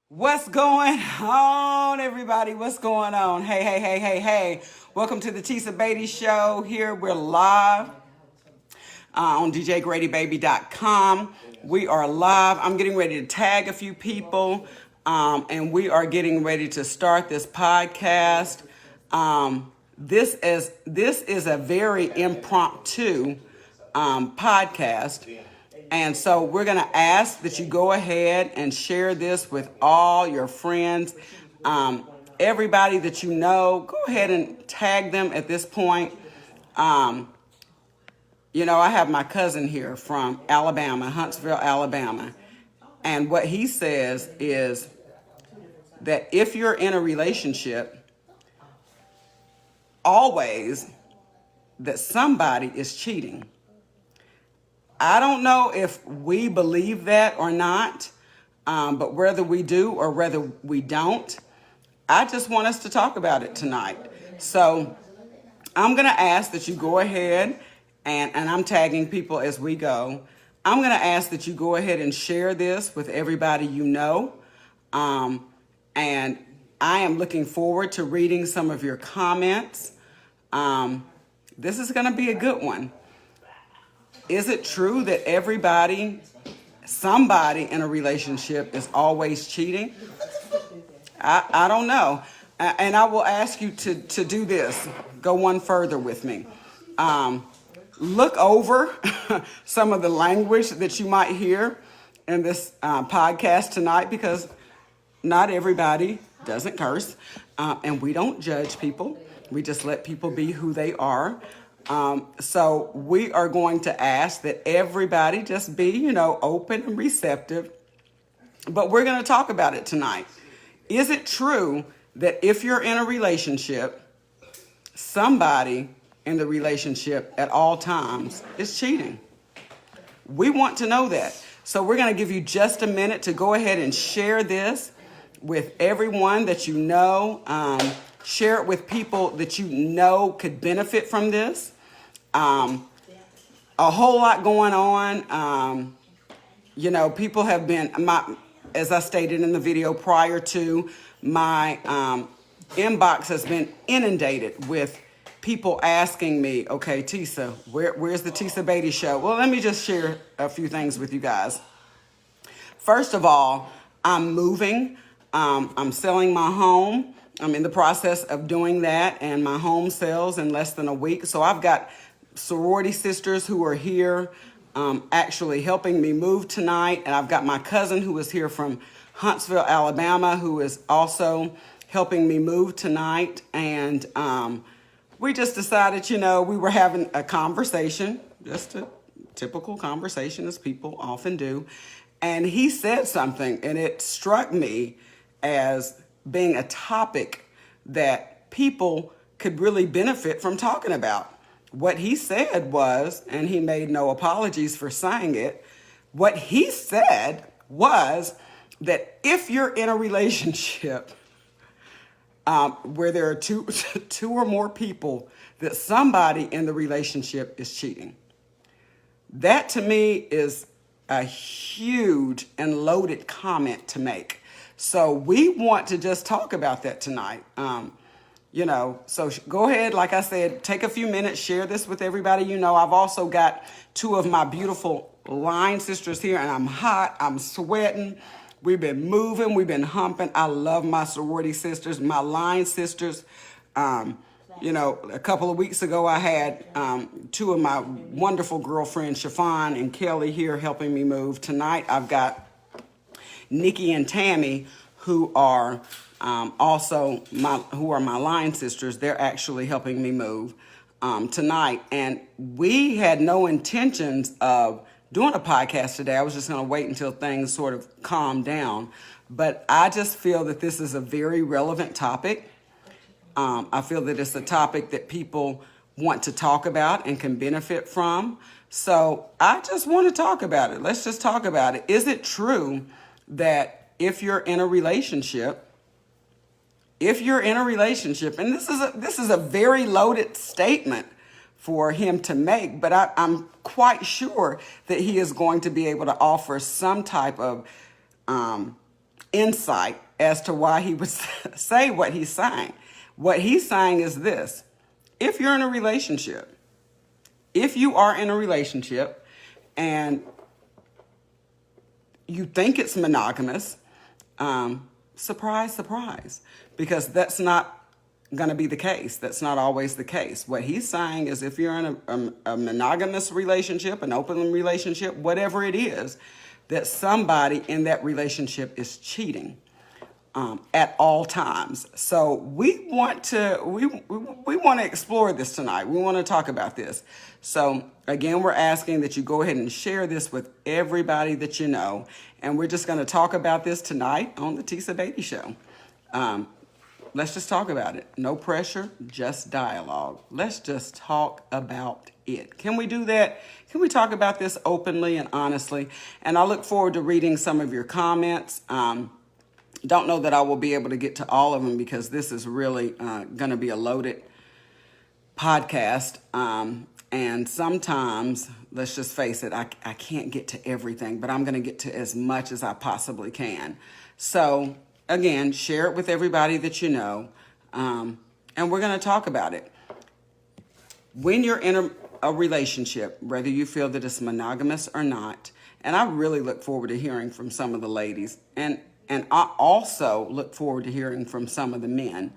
What's going on, everybody? What's going on? Hey. Welcome to the Tisa Batey Show. Here we're live on djgradybaby.com. We are live. I'm getting ready to tag a few people, and we are getting ready to start this podcast. This is a very impromptu podcast. And so we're going to ask that you go ahead and share this with all your friends. Everybody that you know, go ahead and tag them at this point. I have my cousin here from Alabama, Huntsville, Alabama. And what he says is that if you're in a relationship, always that somebody is cheating. I don't know if we believe that or not, but whether we do or whether we don't, I just want us to talk about it tonight. So I'm going to ask that you go ahead, and I'm tagging people as we go. I'm going to ask that you go ahead and share this with everybody you know. And I am looking forward to reading some of your comments. This is going to be a good one. Is it true that somebody in a relationship is always cheating? I don't know. And I will ask you to do this. Go one further with me. Look over some of the language that you might hear in this podcast tonight, because not everybody doesn't curse. And we don't judge people. We just let people be who they are. So we are going to ask that everybody just be, open and receptive. But we're going to talk about it tonight. Is it true that if you're in a relationship, somebody in the relationship at all times is cheating? We want to know that. So we're going to give you just a minute to go ahead and share this with everyone that you know. Share it with people that you know could benefit from this. A whole lot going on. People have been, as I stated in the video prior to, my inbox has been inundated with people asking me, okay, Tisa, where's the Tisa Batey Show? Well, let me just share a few things with you guys. First of all, I'm moving. I'm selling my home. I'm in the process of doing that, and my home sells in less than a week. So I've got sorority sisters who are here actually helping me move tonight. And I've got my cousin who is here from Huntsville, Alabama, who is also helping me move tonight. And we just decided, we were having a conversation, just a typical conversation as people often do. And he said something, and it struck me as being a topic that people could really benefit from talking about. What he said was, and he made no apologies for saying it, what he said was that if you're in a relationship where there are two or more people, that somebody in the relationship is cheating. That to me is a huge and loaded comment to make. So we want to just talk about that tonight. So go ahead, like I said, take a few minutes, share this with everybody you know. I've also got two of my beautiful line sisters here, and I'm hot, I'm sweating. We've been moving, we've been humping. I love my sorority sisters, my line sisters. A couple of weeks ago, I had two of my wonderful girlfriends, Chiffon and Kelly, here helping me move. Tonight, I've got Nikki and Tammy, who are who are my line sisters. They're actually helping me move tonight. And we had no intentions of doing a podcast today. I was just going to wait until things sort of calmed down. But I just feel that this is a very relevant topic. I feel that it's a topic that people want to talk about and can benefit from. So I just want to talk about it. Let's just talk about it. Is it true that if you're in a relationship, and this is a very loaded statement for him to make, but I'm quite sure that he is going to be able to offer some type of insight as to why he would say what he's saying. What he's saying is this: if you're in a relationship, if you are in a relationship and you think it's monogamous, surprise, surprise, because that's not going to be the case. That's not always the case. What he's saying is if you're in a monogamous relationship, an open relationship, whatever it is, that somebody in that relationship is cheating at all times. So we want to explore this tonight. We want to talk about this. So again, we're asking that you go ahead and share this with everybody that you know. And we're just going to talk about this tonight on the Tisa Batey Show. Let's just talk about it. No pressure, just dialogue. Let's just talk about it. Can we do that? Can we talk about this openly and honestly? And I look forward to reading some of your comments. Don't know that I will be able to get to all of them because this is really going to be a loaded podcast. And sometimes, let's just face it, I can't get to everything, but I'm going to get to as much as I possibly can. So again, share it with everybody that you know, and we're going to talk about it. When you're in a relationship, whether you feel that it's monogamous or not, and I really look forward to hearing from some of the ladies, and I also look forward to hearing from some of the men.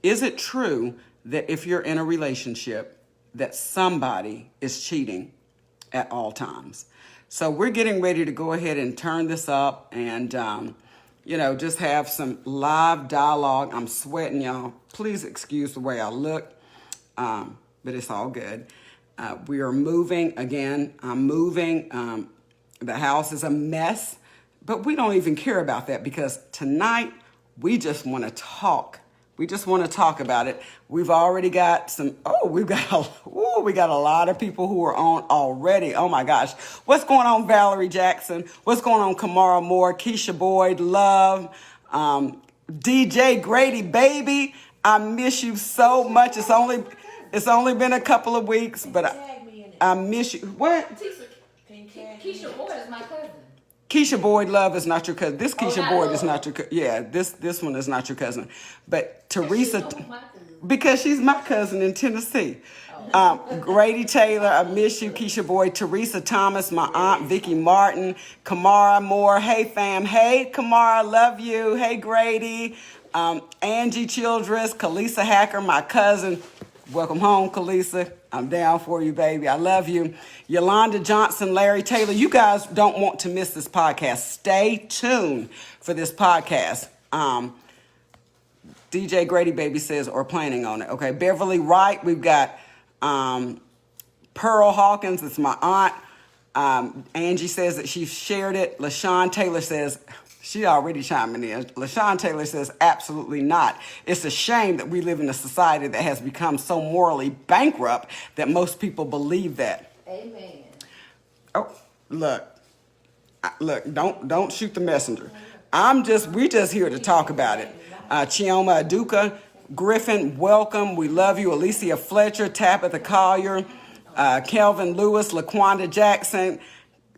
Is it true that if you're in a relationship that somebody is cheating at all times? So we're getting ready to go ahead and turn this up and, just have some live dialogue. I'm sweating, y'all. Please excuse the way I look, but it's all good. We are moving. Again, I'm moving. The house is a mess, but we don't even care about that because tonight we just want to talk. We just want to talk about it. We've already got we got a lot of people who are on already. Oh my gosh. What's going on, Valerie Jackson? What's going on, Kamara Moore, Keisha Boyd, Love, DJ Grady, baby? I miss you so much. It's only been a couple of weeks, but I miss you. What? Keisha Boyd is my cousin. Keisha Boyd, Love is not your cousin. This Keisha Boyd is not your cousin. Yeah, this one is not your cousin. But Teresa, because she's my cousin in Tennessee. Grady Taylor, I miss you. Keisha Boyd, Teresa Thomas, my aunt Vicky Martin, Kamara Moore. Hey fam, hey Kamara, love you. Hey Grady, Angie Childress, Kalisa Hacker, my cousin. Welcome home, Kalisa. I'm down for you, baby. I love you. Yolanda Johnson, Larry Taylor. You guys don't want to miss this podcast. Stay tuned for this podcast. DJ Grady Baby says, or planning on it. Okay, Beverly Wright. We've got Pearl Hawkins. It's my aunt. Angie says that she shared it. LaShawn Taylor says, she already chiming in. LaShawn Taylor says, absolutely not. It's a shame that we live in a society that has become so morally bankrupt that most people believe that. Amen. Oh, look, don't shoot the messenger. We just here to talk about it. Chioma Aduka, Griffin, welcome. We love you. Alicia Fletcher, Tabitha Collier, Kelvin Lewis, LaQuanda Jackson,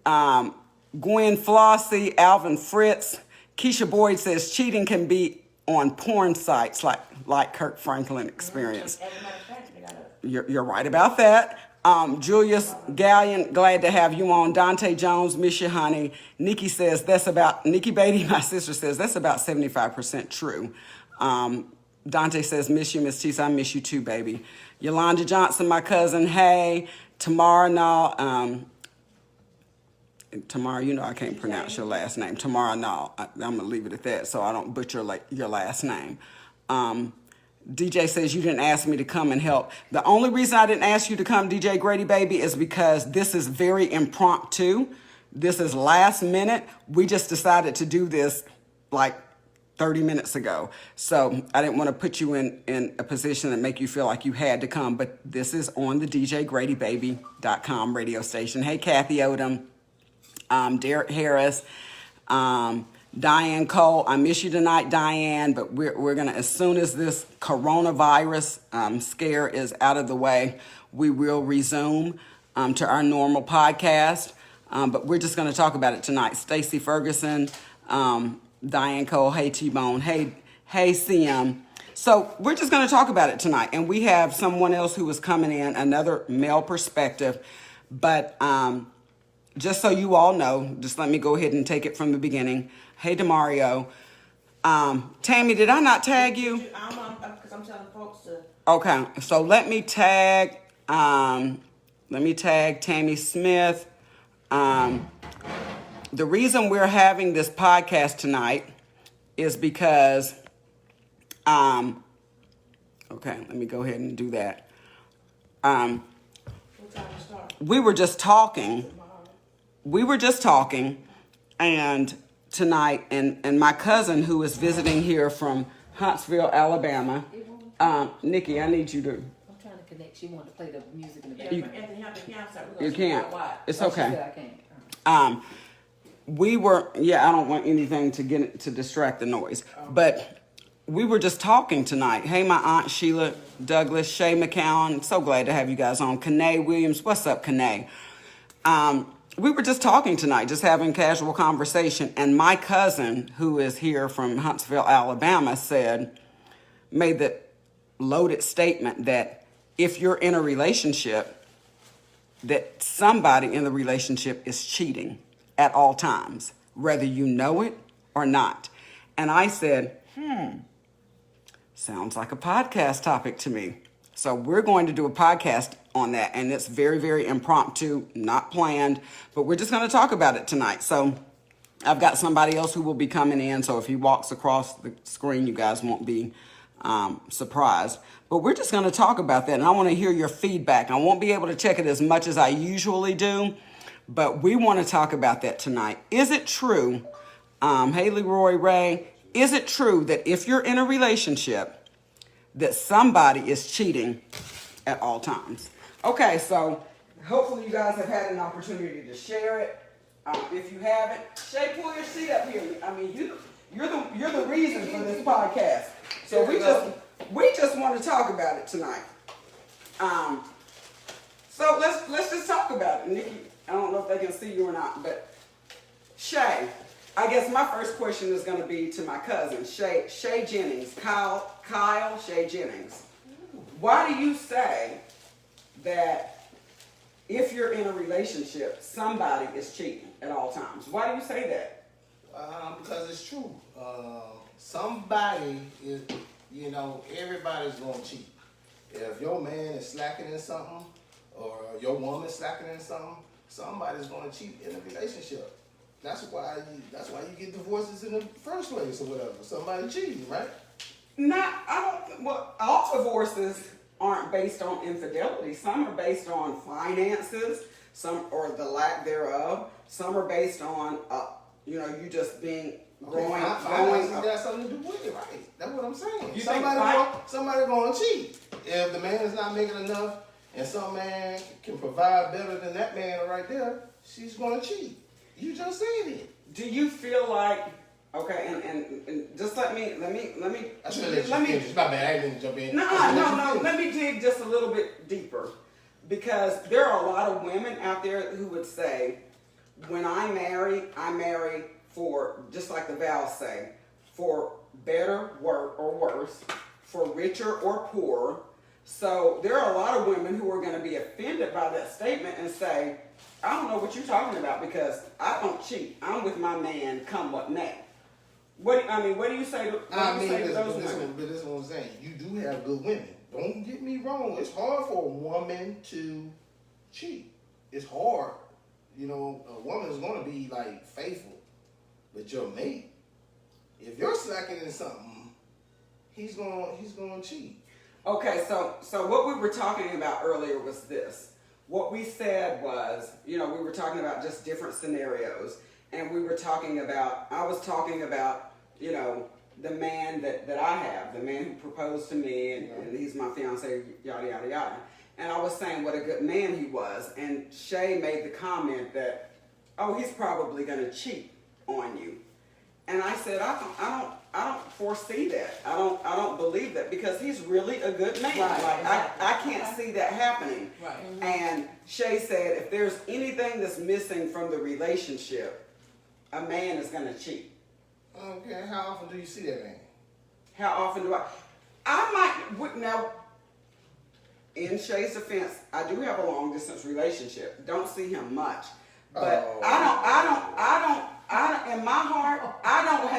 Gwen Flossie, Alvin Fritz. Keisha Boyd says cheating can be on porn sites like Kirk Franklin experience. You're right about that. Julius Gallion, glad to have you on. Dante Jones, miss you, honey. Nikki Batey, my sister, says that's about 75% true. Dante says, miss you, Miss Tisa. I miss you too, baby. Yolanda Johnson, my cousin. Hey, Tamara, Tamara, you know I can't pronounce your last name. Tamara, I'm going to leave it at that so I don't butcher your last name. DJ says you didn't ask me to come and help. The only reason I didn't ask you to come, DJ Grady Baby, is because this is very impromptu. This is last minute. We just decided to do this like 30 minutes ago. So I didn't want to put you in a position and make you feel like you had to come. But this is on the DJGradyBaby.com radio station. Hey, Kathy Odom. Derek Harris, Diane Cole. I miss you tonight, Diane, but we're going to, as soon as this coronavirus scare is out of the way, we will resume to our normal podcast. But we're just going to talk about it tonight. Stacy Ferguson, Diane Cole, hey T-Bone, hey CM. So we're just going to talk about it tonight. And we have someone else who is coming in, another male perspective. But just so you all know, just let me go ahead and take it from the beginning. Hey, Demario. Tammy, did I not tag you? Because I'm telling folks to. Okay, so let me tag Tammy Smith. The reason we're having this podcast tonight is because, okay, let me go ahead and do that. We were just talking, and tonight, and my cousin who is visiting here from Huntsville, Alabama, Nikki, I need you to. I'm trying to connect. She wanted to play the music in the background. You can't. It's She okay. said I can't. I don't want anything to distract the noise, but we were just talking tonight. Hey, my aunt Sheila Douglas, Shay McCown, so glad to have you guys on. Kanae Williams, what's up, Kanae? We were just talking tonight, just having casual conversation, and my cousin, who is here from Huntsville, Alabama, made the loaded statement that if you're in a relationship, that somebody in the relationship is cheating at all times, whether you know it or not. And I said, sounds like a podcast topic to me. So we're going to do a podcast on that, and it's very, very impromptu, not planned, but we're just going to talk about it tonight. So I've got somebody else who will be coming in, so if he walks across the screen, you guys won't be surprised. But we're just going to talk about that, and I want to hear your feedback. I won't be able to check it as much as I usually do, but we want to talk about that tonight. Is it true, Haley Roy Ray, is it true that if you're in a relationship, that somebody is cheating at all times? Okay, so hopefully you guys have had an opportunity to share it. If you haven't, Shay, pull your seat up here. I mean, you're the reason for this podcast. So we just want to talk about it tonight. So let's just talk about it. Nikki, I don't know if they can see you or not, but Shay, I guess my first question is going to be to my cousin, Shay Jennings, Kyle Shay Jennings. Why do you say that if you're in a relationship, somebody is cheating at all times? Why do you say that? Because it's true. Somebody is, everybody's going to cheat. If your man is slacking in something, or your woman is slacking in something, somebody's going to cheat in a relationship. That's why you get divorces in the first place or whatever. Somebody cheating, right? All divorces aren't based on infidelity. Some are based on finances, some or the lack thereof. Some are based on, you just being growing. Finances got something to do with it, right? That's what I'm saying. Somebody going to cheat. If the man is not making enough and some man can provide better than that man right there, she's going to cheat. You just said it. Do you feel like, okay, and just let me. I should let you finish. My bad, I didn't jump in. No. Let me dig just a little bit deeper, because there are a lot of women out there who would say, when I marry for, just like the vows say, for better or worse, for richer or poorer. So there are a lot of women who are going to be offended by that statement and say, I don't know what you're talking about, because I don't cheat. I'm with my man, come what may. What do you say to those women? But this is what I'm saying. You do have good women. Don't get me wrong. It's hard for a woman to cheat. It's hard. A woman is going to be like faithful, but your mate, if you're slacking in something, he's going to cheat. Okay, so what we were talking about earlier was this. What we said was, we were talking about just different scenarios, and I was talking about, the man that I have, the man who proposed to me, and he's my fiance, yada, yada, yada. And I was saying what a good man he was, and Shay made the comment that, oh, he's probably going to cheat on you. And I said, I don't foresee that. I don't believe that, because he's really a good man. Right, I can't see that happening. Right. And Shay said, if there's anything that's missing from the relationship, a man is going to cheat. Okay, how often do you see that man? How often do I might, now, in Shay's defense, I do have a long distance relationship. Don't see him much. But Oh. in my heart, I don't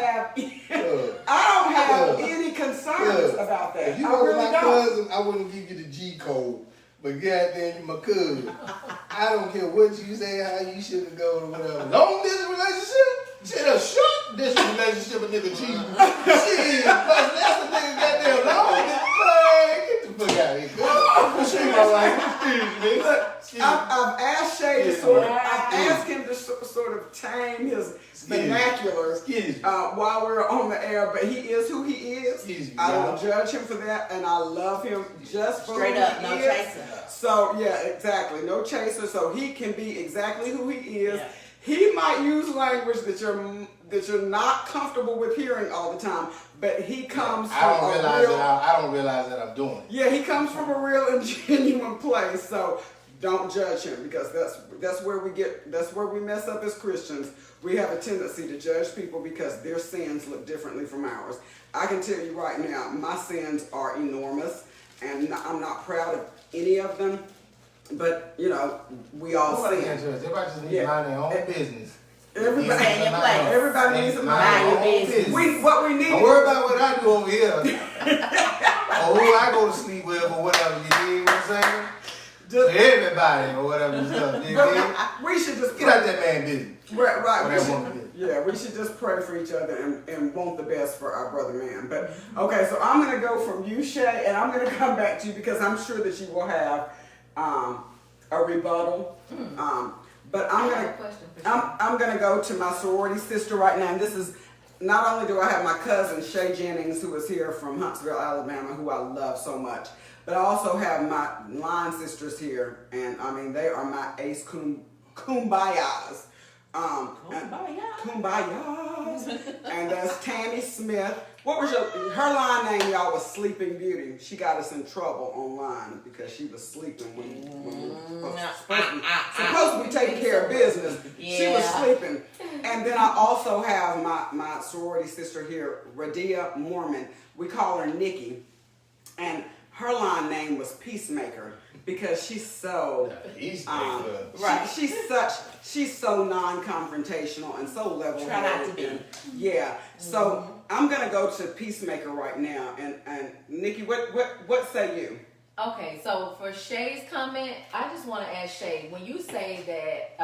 have any concerns about that. If you I were really my don't. cousin, I wouldn't give you the G code. But goddamn, you my cousin. I don't care what you say, how you should go or whatever. Long distance relationship? Shit, a short distance relationship, a nigga cheating. Shit, but that's a nigga goddamn long distance. Man, get the fuck out of here. Shit, my life. I've asked Shay to I've asked him to sort of tame his vernacular while we're on the air, but he is who he is. I don't judge him for that, and I love him just for Straight who up, he no is. chaser. So yeah, exactly, no chaser. So he can be exactly who he is. Yeah. He might use language that you're not comfortable with hearing all the time, but he comes from I don't realize that I'm doing it. Yeah, he comes from a real and genuine place. So don't judge him, because that's where we mess up as Christians. We have a tendency to judge people because their sins look differently from ours. I can tell you right now, my sins are enormous, and I'm not proud of any of them. But you know, we all sin. Everybody just needs to mind their own business. Everybody needs to mind your business. What we need. Don't worry about what I do over here, or who I go to sleep with, or whatever. You dig what I'm saying? Just everybody or whatever you dig? we should just Get out that man business. Right. We should just pray for each other and want the best for our brother man. But okay, so I'm gonna go from you, Shay, and I'm gonna come back to you because I'm sure that you will have a rebuttal. But I'm gonna go to my sorority sister right now, and this is not only do I have my cousin Shay Jennings, who is here from Huntsville, Alabama, who I love so much, but I also have my line sisters here, and I mean they are my ace kumbayas. Kumbayas. And that's Tammy Smith. What was her line name, y'all, was Sleeping Beauty. She got us in trouble online because she was sleeping when we were supposed to be taking care of business. Yeah. She was sleeping. And then I also have my sorority sister here, Radia Mormon. We call her Nikki. And her line name was Peacemaker because she's so she's so non-confrontational and so level-headed. Try not to be. Yeah. So I'm gonna go to Peacemaker right now, and Nikki, what say you? Okay, so for Shay's comment, I just want to ask Shay, when you say that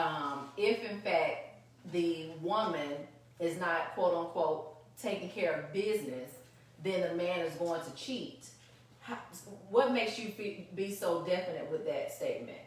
if in fact the woman is not quote unquote taking care of business, then the man is going to cheat. What makes you be so definite with that statement?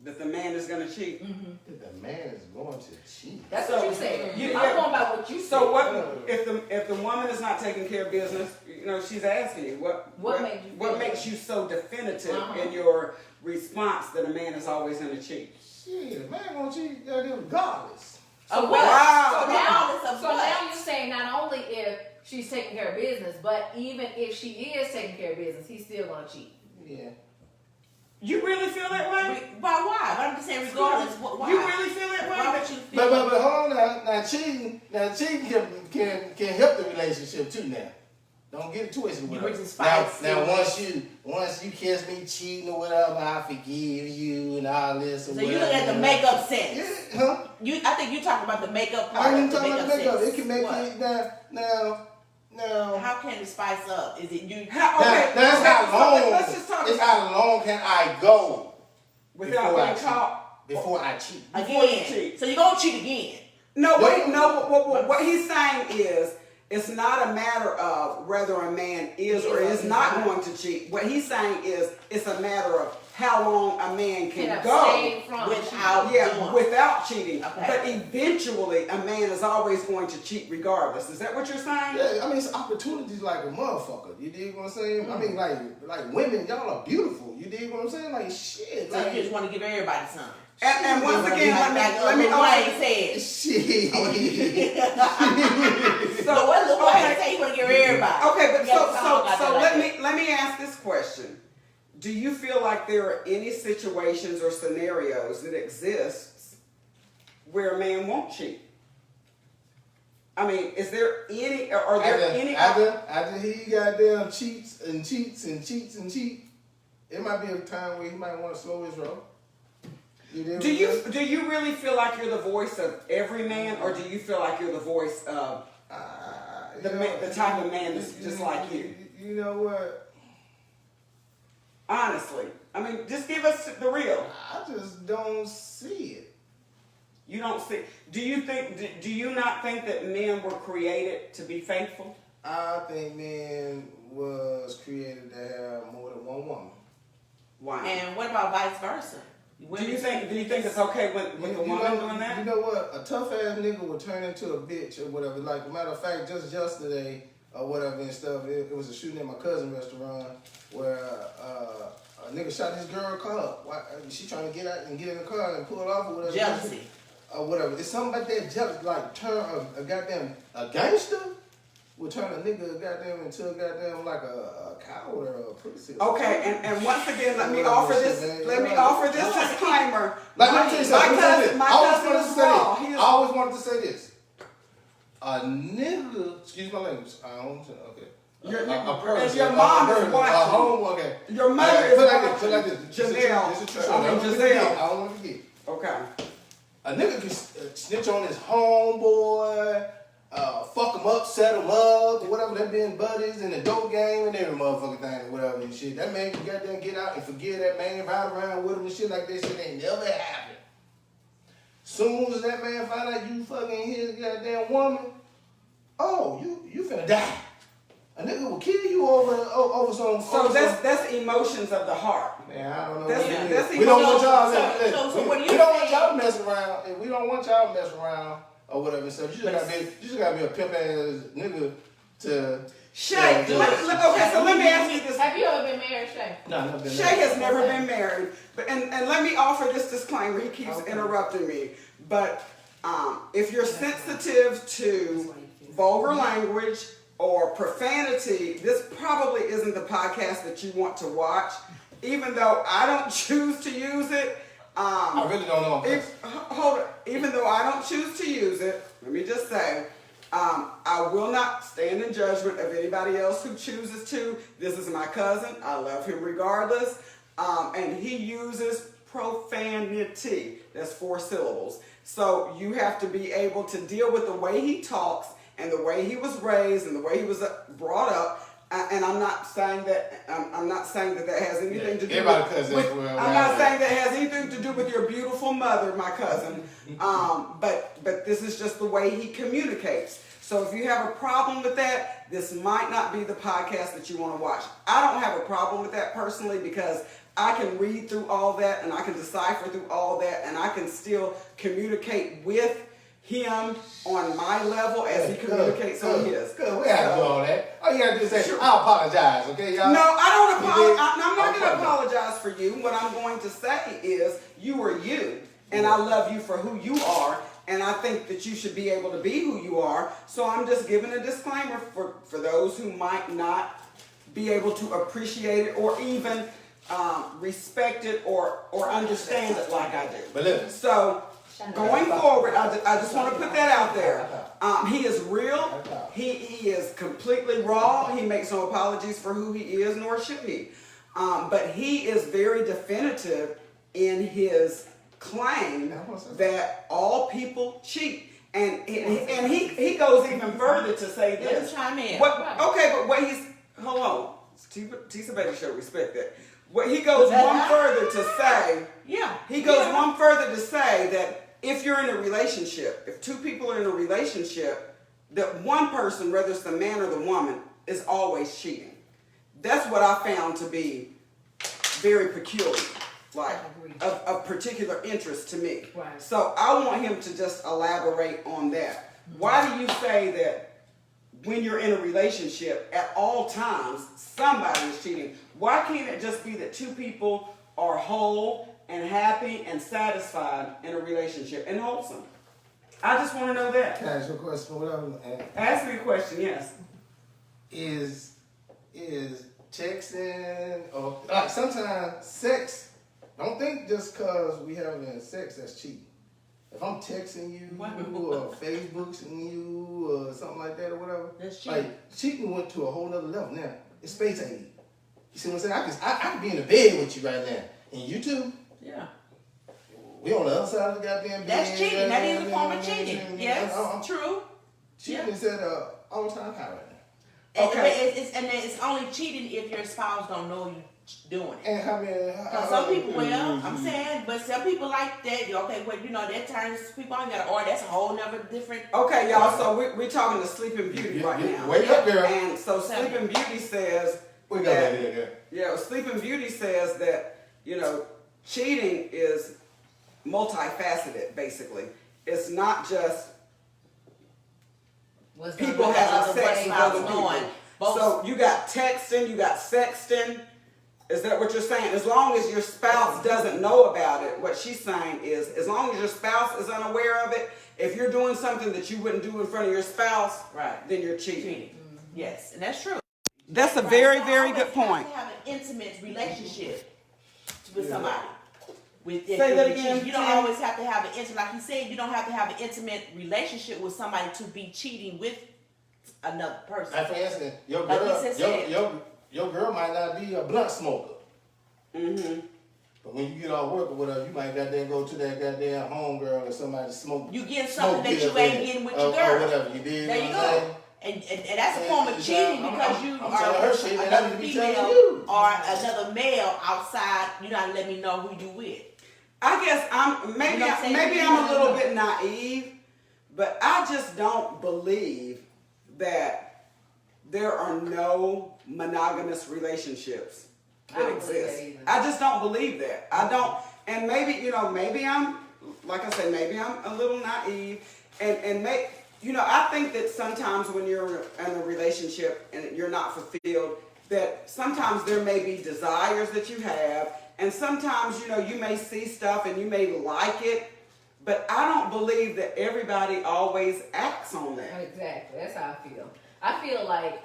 That the man is going to cheat? That the man is going to cheat. That's what you said. I'm going by what you said. So what if the woman is not taking care of business? You know, she's asking you what makes you so definitive in your response that a man is always going to cheat? Shit, a man gonna cheat regardless. So wow. So now you're saying not only if she's taking care of business, but even if she is taking care of business, he's still gonna cheat. Yeah. You really feel that way? Why? I'm just saying, regardless. Why? You really feel that way? Why would you feel? But hold on now. Cheating can help the relationship too. Now, don't get it twisted with her. Now, once you catch me cheating or whatever, I forgive you and all this. So you look at the makeup sense. Yeah, huh? I think you talking about the makeup part. I ain't talking about the makeup. Sense. It can make it now. How can it spice up? Is it you? That's how long. Let's just talk it's how long can I go without being caught before I cheat? Again. So you're gonna cheat again. No, wait, no. What he's saying is, it's not a matter of whether a man is or is not going to cheat. What he's saying is, it's a matter of how long a man can go without cheating. Okay. But eventually, a man is always going to cheat regardless. Is that what you're saying? Yeah, I mean, it's opportunities like a motherfucker. You dig what I'm saying? I mean, like women, y'all are beautiful. You dig what I'm saying? Like, shit. So you just want to give everybody something. And once again, let me say shit. So what Lil Wayne say? You want to give everybody? Okay, but so let me ask this question. Do you feel like there are any situations or scenarios that exist where a man won't cheat? I mean, is there any, are there any? After he goddamn cheats, it might be a time where he might want to slow his roll. Do you really feel like you're the voice of every man, or do you feel like you're the voice of the type of man that's just like you? You know what? Honestly, I mean, just give us the real. I just don't see it. You don't see. Do you not think that men were created to be faithful? I think men was created to have more than one woman. Why? And what about vice versa? Do you think it's okay with the woman doing that? You know what? A tough ass nigga will turn into a bitch or whatever. Like, matter of fact, just yesterday or whatever and stuff, it was a shooting at my cousin's restaurant where a nigga shot his girl car. She trying to get out and get in the car and pull it off or whatever. Jealousy. Or whatever. It's something like that. Jealous, like turn a goddamn a gangster will turn a nigga goddamn into a goddamn like a coward or a pussy. Okay, and once again, let me offer this disclaimer. Like, let me tell you something. My I cousin is raw. I always wanted to say this. A nigga, excuse my language. I don't. Okay. Your mom is watching. Okay. Your mother is watching. Put like this. Janelle. I don't want to forget. Okay. A nigga can snitch on his homeboy, fuck him up, set him up, or whatever. They been buddies in the dope game and every motherfucking thing or whatever and shit. That man can goddamn get out and forget that man, ride around with him and shit like that. Shit ain't never happened. Soon as that man find out you fucking his goddamn woman, oh, you finna die. A nigga will kill you over some. So that's emotions of the heart. Man, I don't know. That's we don't want y'all. So what do you we don't want y'all to mess around. And we don't want y'all to mess around or whatever. So you just gotta be a pimp ass nigga to. Shay, okay, so let me ask you this. Have you ever been married, Shay? No, I've never been Shay has never been married, but and let me offer this disclaimer. He keeps interrupting me, but if you're sensitive to vulgar language or profanity, this probably isn't the podcast that you want to watch. Even though I don't choose to use it, I really don't know. Even though I don't choose to use it, let me just say, I will not stand in judgment of anybody else who chooses to. This is my cousin. I love him regardless. And he uses profanity. That's 4 syllables. So you have to be able to deal with the way he talks and the way he was raised and the way he was brought up. And I'm not saying that that has anything to do with. I'm not saying that has anything to do with your beautiful mother, my cousin. But this is just the way he communicates. So if you have a problem with that, this might not be the podcast that you want to watch. I don't have a problem with that personally because I can read through all that and I can decipher through all that and I can still communicate with him on my level as he communicates on his. Good, we have to do all that. All you gotta do is say, sure. I apologize, okay, y'all? No, I don't apologize. I'm not going to apologize for you. What I'm going to say is you are you, and I love you for who you are, and I think that you should be able to be who you are. So I'm just giving a disclaimer for those who might not be able to appreciate it or even respect it or understand it like I do. But listen. So going forward, I just want to put that out there. He is real. He is completely raw. He makes no apologies for who he is, nor should he. But he is very definitive in his claim that all people cheat. And he goes even further to say this. Let him chime in. But what he's... Hold on. Tisa Batey should respect that. What he goes one further to say... He goes one further to say that if you're in a relationship, if 2 people are in a relationship, that one person, whether it's the man or the woman, is always cheating. That's what I found to be very peculiar, like of particular interest to me. Right. So I want him to just elaborate on that. Why do you say that when you're in a relationship, at all times, somebody is cheating? Why can't it just be that 2 people are whole and happy and satisfied in a relationship and wholesome? I just want to know that. Can I ask you a question? Whatever. Ask me a question, yes. Is texting or like sometimes sex? Don't think just cause we having sex that's cheating. if I'm texting you or Facebooking you or something like that or whatever, That's cheating. like cheating went to a whole nother level. Now it's space age. You see what I'm saying? I can be in the bed with you right now, and you too. Yeah. We on the other side of the goddamn bed. That's cheating. That is a form of goddamn cheating. thing. Yes, I'm true. cheating is at an all-time high right now. And, Okay. and it's only cheating if your spouse don't know you doing it. And how many? Cause some people, well, I'm saying, but some people like that. Okay, well, you know, that turns people on. Or that's a whole nother different. Okay, y'all. So we're talking to Sleeping Beauty right now. Wake up, girl. And so Sleeping Beauty says We got that here, girl. yeah, Sleeping Beauty says that, you know, cheating is multifaceted, basically. It's not just What's people under the having other sex way with of other people. knowing. Both. So you got texting, you got sexting. Is that what you're saying? As long as your spouse doesn't know about it, what she's saying is, as long as your spouse is unaware of it, if you're doing something that you wouldn't do in front of your spouse, Right. then you're cheating. Cheating. Yes, and that's true. That's a Right. very, You very always good point. Have to have an intimate relationship with somebody. Say that again, You don't Tim. always have to have an intimate, like you said, you don't have to have an intimate relationship with somebody to be cheating with another person. Like for instance, your Like girl, we said. your girl might not be a blunt smoker. Mm-hmm. But when you get off work or whatever, you might goddamn go to that goddamn homegirl or somebody smoke. You getting smoke something that deal you ain't with it, getting with or your girl. whatever you did. There you know what I'm saying? go. And that's a form of cheating because you I'm are telling her shit, and I another need to be telling female you. or another male outside. You not let me know who you with. I guess maybe You know what I'm saying? maybe I'm a little bit naive, but I just don't believe that there are no monogamous relationships I that don't believe exist. that either. I just don't believe that. I don't, and maybe maybe I'm, like I said, maybe I'm a little naive, and I think that sometimes when you're in a relationship and you're not fulfilled, that sometimes there may be desires that you have, and sometimes you may see stuff and you may like it, but I don't believe that everybody always acts on that. Exactly. That's how I feel. I feel like,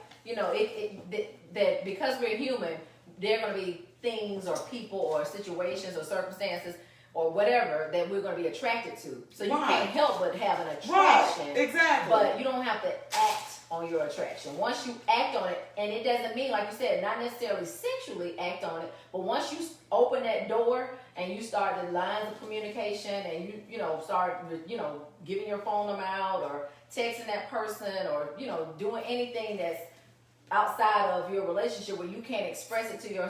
that because we're human, there are going to be things or people or situations or circumstances or whatever that we're going to be attracted to. So you Right. can't help but have an attraction. Right, exactly. But you don't have to act on your attraction. Once you act on it, and it doesn't mean, like you said, not necessarily sexually act on it, but once you open that door and you start the lines of communication and you start giving your phone number out or texting that person or doing anything that's outside of your relationship where you can't express it to your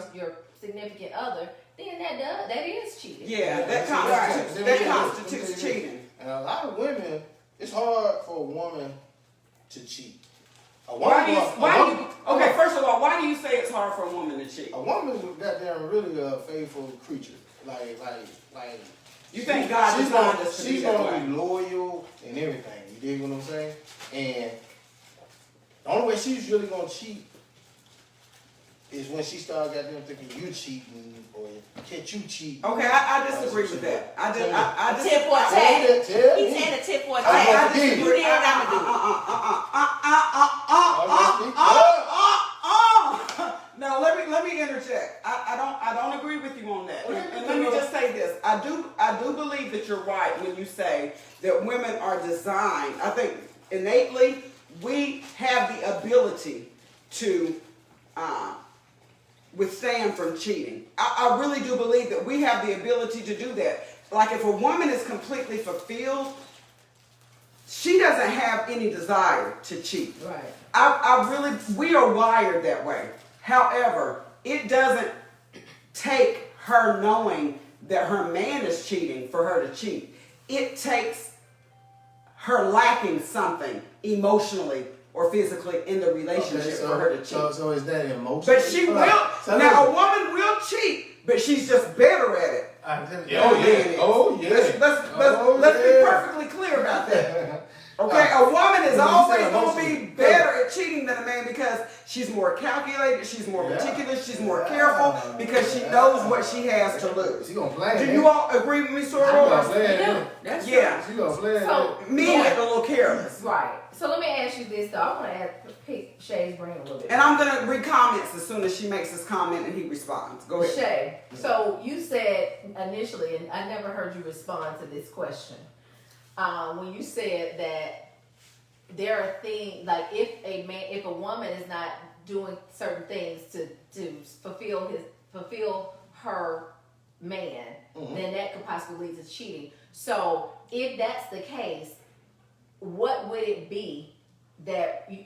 significant other, then that is cheating. Yeah, that constitutes cheating. And a lot of women, it's hard for a woman to cheat. Okay, first of all, why do you say it's hard for a woman to cheat? A woman's goddamn really a faithful creature. Like. You think God she's designed gonna, us to be she's that gonna way? be loyal and everything. You dig what I'm saying? And the only way she's really gonna cheat is when she starts goddamn thinking you cheating or catch you cheat. Okay, I disagree with that. I Tit for tat. He's saying a tit for I tat. did. You did, I'ma do. No, let me interject. I don't agree with you on that. And let me just say this. I do believe that you're right when you say that women are designed. I think innately we have the ability to withstand from cheating. I really do believe that we have the ability to do that. Like if a woman is completely fulfilled, she doesn't have any desire to cheat. Right. We are wired that way. However, it doesn't take her knowing that her man is cheating for her to cheat. It takes her lacking something emotionally or physically in the relationship for her to cheat. So is that emotional? But she will. Now, a woman will cheat, but she's just better at it. Oh yeah. Let's be perfectly clear about that. Okay, a woman is always going to be better at cheating than a man because she's more calculated, she's more meticulous, she's more careful because she knows what she has to lose. She gonna play. Do you all agree with me, She gonna play it. Yeah. That's Yeah. She gonna play it. So, Men get a little careless. right. So let me ask you this, though. I want to pick Shay's brain a little bit. And I'm going to read comments as soon as she makes this comment and he responds. Go ahead. Shay, so you said initially, and I never heard you respond to this question. when you said that there are things like if a woman is not doing certain things to fulfill her man, then that could possibly lead to cheating. So if that's the case, what would it be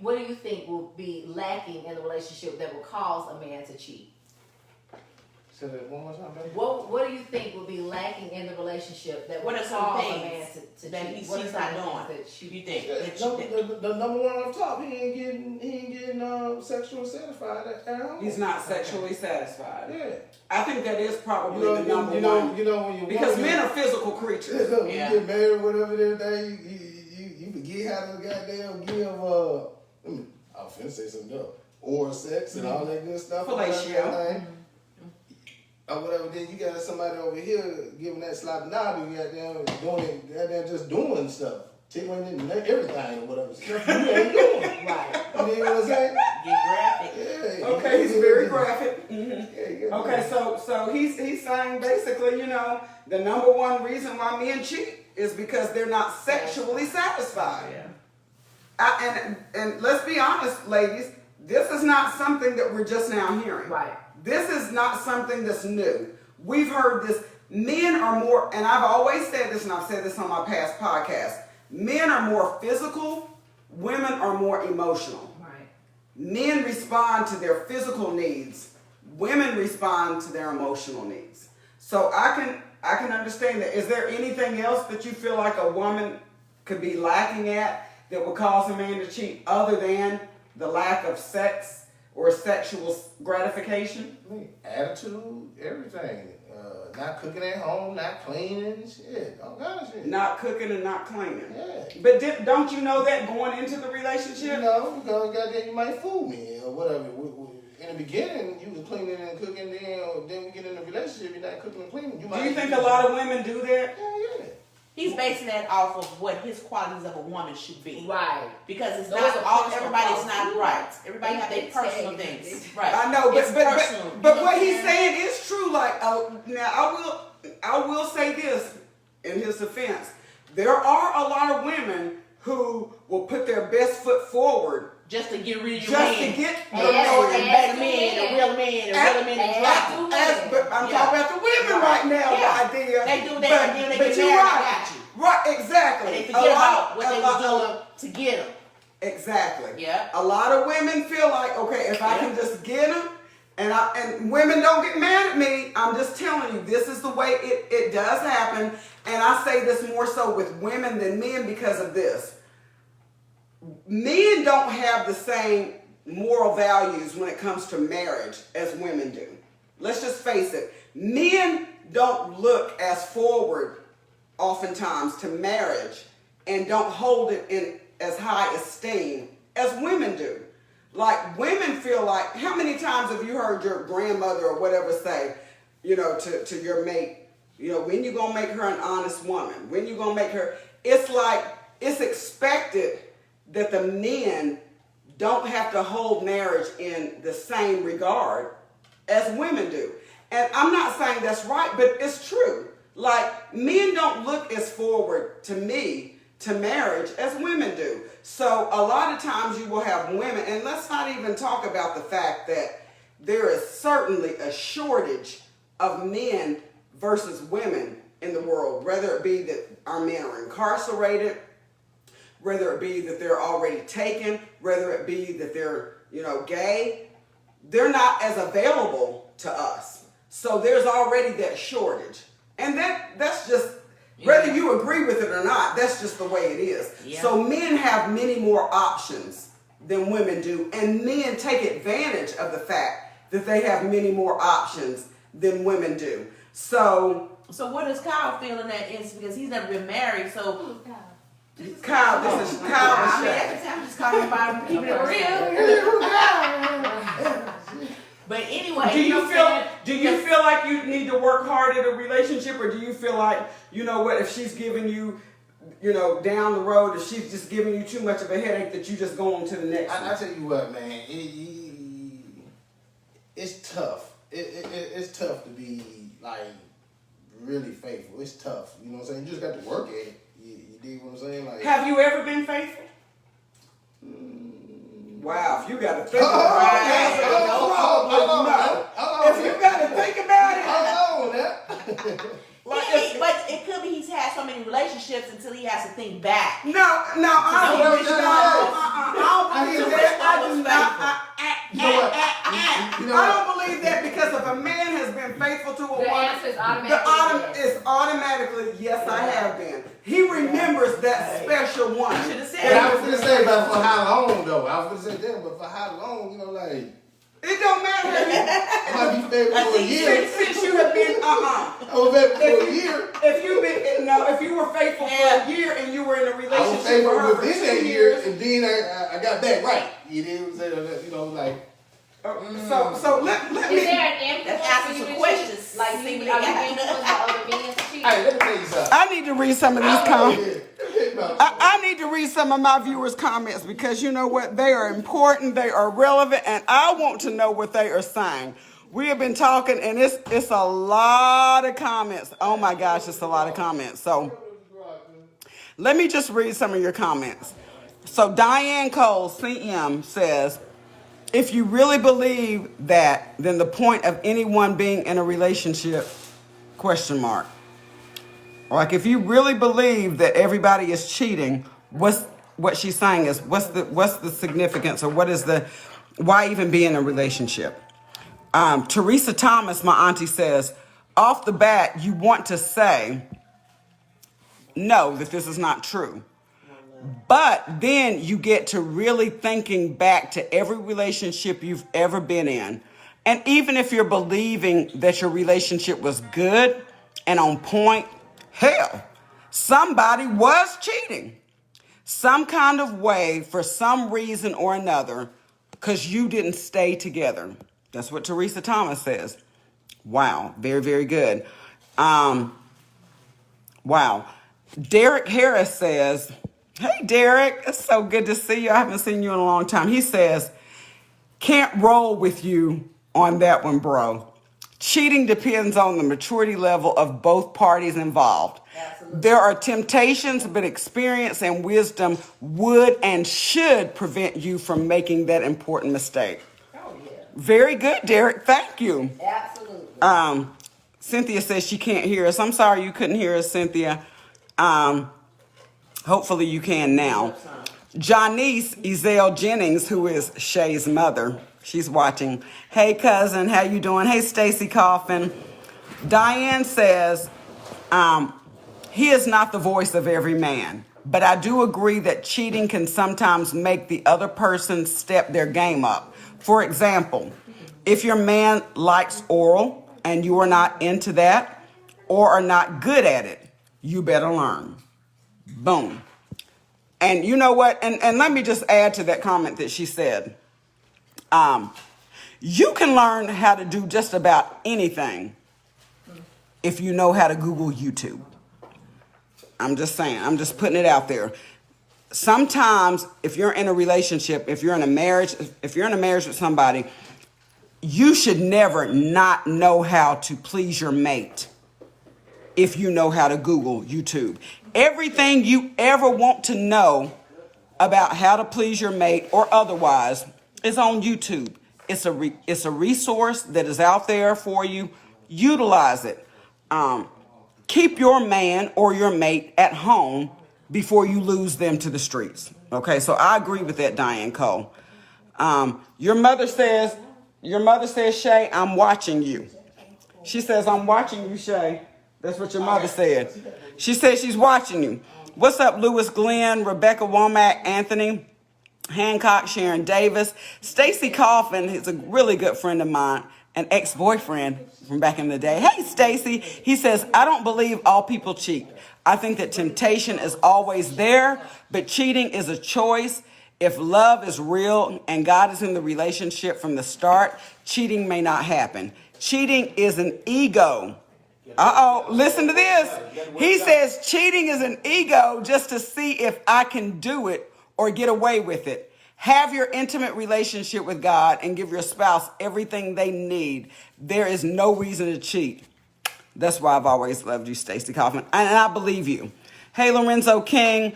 what do you think will be lacking in the relationship that will cause a man to cheat? Say that one more time, baby. What do you think will be lacking in the relationship that What will are some cause a man things to that cheat? he's What are not some doing? things that You think? The number one off top, he ain't getting sexually satisfied at home. He's not sexually satisfied. Yeah. I think that is probably You know, the number you know, one. you know when you Because men are physical creatures. when Yeah. you get married, whatever that day, you forget how to goddamn give I was finna say something else. Oral sex and all that good stuff. Fellatio. Or whatever, then you got somebody over here giving that slap knob, you goddamn doing it, goddamn just doing stuff. Tickling it and everything or whatever. Stuff you ain't doing. Right. You know what I'm saying? Get graphic. Yeah. Okay, he's very graphic. Mhm. Yeah. Okay, so he's saying basically, the number one reason why men cheat is because they're not sexually satisfied. Yeah. And let's be honest, ladies, this is not something that we're just now hearing. Right. This is not something that's new. We've heard this. Men are more, and I've always said this, and I've said this on my past podcasts. Men are more physical. Women are more emotional. Right. Men respond to their physical needs. Women respond to their emotional needs. So I can understand that. Is there anything else that you feel like a woman could be lacking at that would cause a man to cheat other than the lack of sex or sexual gratification? Attitude, everything. Not cooking at home, not cleaning, shit. All kind of shit. Not cooking and not cleaning. Yeah. But don't you know that going into the relationship? You know, because goddamn, you might fool me or whatever. In the beginning, you was cleaning and cooking, then we get in a relationship, you're not cooking and cleaning. Do you think a lot of women do that? Yeah. He's basing that off of what his qualities of a woman should be. Right. Because it's Those not are all, personal everybody's not qualities. right. Everybody have their They personal say- things. Right. I know, It's but personal. but You know what he's I'm saying is true. Like, now I will say this in his defense: there are a lot of women who will put their best foot forward just to get rid of your just man. to get You know, Yes, and yes, better man, a real man, a real man is Yes. dropping. But I'm Yeah. talking about the women right now, Yeah. my dear. They do that, But- and then they but get you're mad and right. got you. Right, exactly. And they A forget lot- about what a they lot- was doing to get him. Exactly. Yeah. A lot of women feel like, okay, if I can just get them, and women don't get mad at me. I'm just telling you, this is the way it does happen. And I say this more so with women than men because of this. Men don't have the same moral values when it comes to marriage as women do. Let's just face it. Men don't look as forward oftentimes to marriage and don't hold it in as high esteem as women do. Like, women feel like, how many times have you heard your grandmother or whatever say, to your mate, when you gonna make her an honest woman? When you gonna make her? It's like, it's expected that the men don't have to hold marriage in the same regard as women do. And I'm not saying that's right, but it's true. Like, men don't look as forward to me to marriage as women do. So a lot of times you will have women, and let's not even talk about the fact that there is certainly a shortage of men versus women in the world, whether it be that our men are incarcerated, whether it be that they're already taken, whether it be that they're, gay. They're not as available to us. So there's already that shortage. And that's just, whether you agree with it or not, that's just the way it is. Yeah. So men have many more options than women do. And men take advantage of the fact that they have many more options than women do. So what does Kyle feel in that instance? Because he's never been married, so Kyle, this is Kyle. I mean, and Shay. every time I'm just calling about him, keeping it real. But anyway, Do you saying? feel like you need to work hard at a relationship, or do you feel like, if she's giving you, down the road, if she's just giving you too much of a headache that you just go on to the next one? I tell you what, man, it's tough. It's tough to be like really faithful. It's tough. You know what I'm saying? You just got to work at it. You dig what I'm saying? Like, Have you ever been faithful? Wow, if you got to think Hold about on, it, that's a hold on, no. hold on. If you got to think about it, Hold on, now. But it could be he's had so many relationships until he has to think back. no, I don't believe that. I don't believe that. I do not. You know what? You know I what? don't believe that because if a man has been faithful to a The woman, answer is automatically yes. it's automatically yes, I have been. He remembers that special one. Should have But said. I was gonna say about for how long though. I was gonna say that, but for how long? You know, like It don't matter. I might be faithful for a year. Since you have been, I was faithful for a year. if you were faithful for a year and you were in a I was relationship with faithful her for within 2 that year, years. and then I got back right. You know what I'm saying? You know, like. So let Is me. there an influence Let's ask for you some to questions. cheat? Like, See you, what are they you got. influenced by other men to cheat? Hey, let me tell you something. I need to read some of these comments. No. I need to read some of my viewers' comments because you know what? They are important, they are relevant, and I want to know what they are saying. We have been talking, and it's a lot of comments. Oh my gosh, it's a lot of comments. So let me just read some of your comments. So Diane Cole, CM, says, if you really believe that, then the point of anyone being in a relationship, ? Like if you really believe that everybody is cheating, what she's saying is what's the significance or why even be in a relationship? Teresa Thomas, my auntie, says, off the bat, you want to say no, that this is not true. But then you get to really thinking back to every relationship you've ever been in. And even if you're believing that your relationship was good and on point, hell, somebody was cheating. Some kind of way, for some reason or another, because you didn't stay together. That's what Teresa Thomas says. Wow, very, very good. Wow. Derek Harris says, hey, Derek, it's so good to see you. I haven't seen you in a long time. He says, can't roll with you on that one, bro. Cheating depends on the maturity level of both parties involved. Absolutely. There are temptations, but experience and wisdom would and should prevent you from making that important mistake. Oh, yeah. Very good, Derek. Thank you. Absolutely. Cynthia says she can't hear us. I'm sorry you couldn't hear us, Cynthia. Hopefully you can now. Janice Ezell Jennings, who is Shay's mother, she's watching. Hey, cousin, how you doing? Hey, Stacy Coffin. Diane says, he is not the voice of every man, but I do agree that cheating can sometimes make the other person step their game up. For example, if your man likes oral and you are not into that or are not good at it, you better learn. Boom. And you know what? And let me just add to that comment that she said. You can learn how to do just about anything if you know how to Google YouTube. I'm just saying. I'm just putting it out there. Sometimes if you're in a relationship, if you're in a marriage with somebody, you should never not know how to please your mate if you know how to Google YouTube. Everything you ever want to know about how to please your mate or otherwise is on YouTube. It's a resource that is out there for you. Utilize it. Keep your man or your mate at home before you lose them to the streets. Okay, so I agree with that, Diane Cole. Your mother says, Shay, I'm watching you. She says, I'm watching you, Shay. That's what your mother said. She said she's watching you. What's up, Lewis Glenn, Rebecca Womack, Anthony Hancock, Sharon Davis. Stacy Coffin is a really good friend of mine, an ex-boyfriend from back in the day. Hey, Stacy. He says, I don't believe all people cheat. I think that temptation is always there, but cheating is a choice. If love is real and God is in the relationship from the start, cheating may not happen. Cheating is an ego. Listen to this. He says cheating is an ego just to see if I can do it or get away with it. Have your intimate relationship with God and give your spouse everything they need. There is no reason to cheat. That's why I've always loved you, Stacey Kaufman. And I believe you. Hey, Lorenzo King.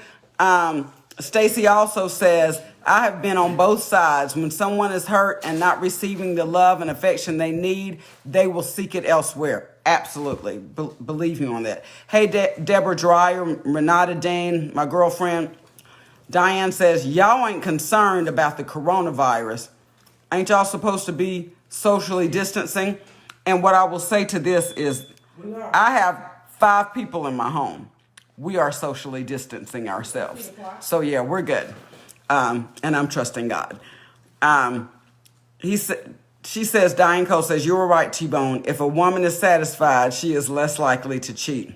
Stacy also says, I have been on both sides. When someone is hurt and not receiving the love and affection they need, they will seek it elsewhere. Absolutely. Believe me on that. Hey, Deborah Dreyer, Renata Dean, my girlfriend. Diane says, y'all ain't concerned about the coronavirus. Ain't y'all supposed to be socially distancing? And what I will say to this is, I have 5 people in my home. We are socially distancing ourselves. So yeah, we're good. And I'm trusting God. She says, Diane Cole says, you were right, T-Bone. If a woman is satisfied, she is less likely to cheat.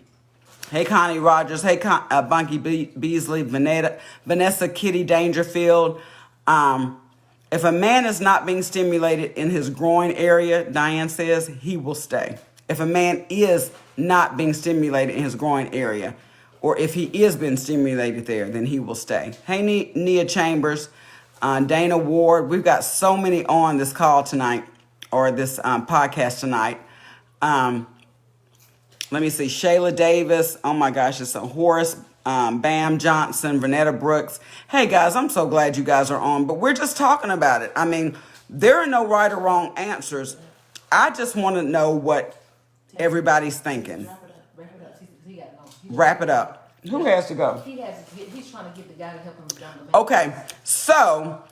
Hey, Connie Rogers. Hey, Bunky Beasley, Vanessa Kitty Dangerfield. If a man is not being stimulated in his groin area, Diane says, he will stay. If a man is not being stimulated in his groin area, or if he is being stimulated there, then he will stay. Hey, Nia Chambers, Dana Ward. We've got so many on this call tonight, or this podcast tonight. Let me see. Shayla Davis. Oh, my gosh. It's a Horace. Bam Johnson, Renetta Brooks. Hey, guys, I'm so glad you guys are on, but we're just talking about it. I mean, there are no right or wrong answers. I just want to know what everybody's thinking. Wrap it up. Who has to go? He's trying to get the guy to help him down the Okay, so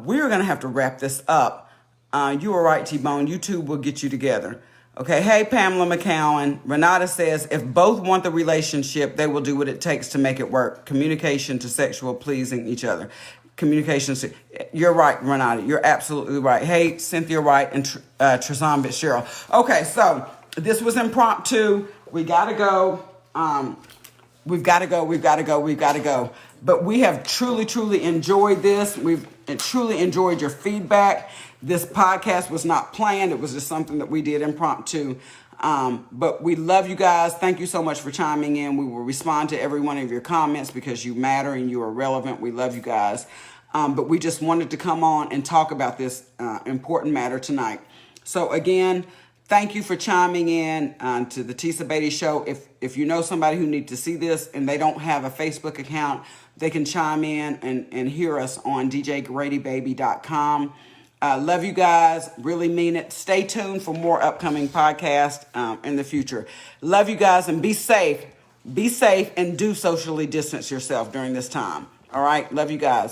we're going to have to wrap this up. You were right, T-Bone. YouTube will get you together. Okay, hey, Pamela McCowan. Renata says, if both want the relationship, they will do what it takes to make it work. Communication to sexual pleasing each other. Communication. You're right, Renata. You're absolutely right. Hey, Cynthia Wright and Trizan Fitzgerald. Okay, so this was impromptu. We got to go. We've got to go. But we have truly enjoyed this. We've truly enjoyed your feedback. This podcast was not planned. It was just something that we did impromptu. But we love you guys. Thank you so much for chiming in. We will respond to every one of your comments because you matter and you are relevant. We love you guys. But we just wanted to come on and talk about this important matter tonight. So again, thank you for chiming in to the Tisa Batey Show. If you know somebody who needs to see this and they don't have a Facebook account, they can chime in and hear us on djgradybaby.com. Love you guys. Really mean it. Stay tuned for more upcoming podcasts in the future. Love you guys and be safe. Be safe and do socially distance yourself during this time. All right. Love you guys.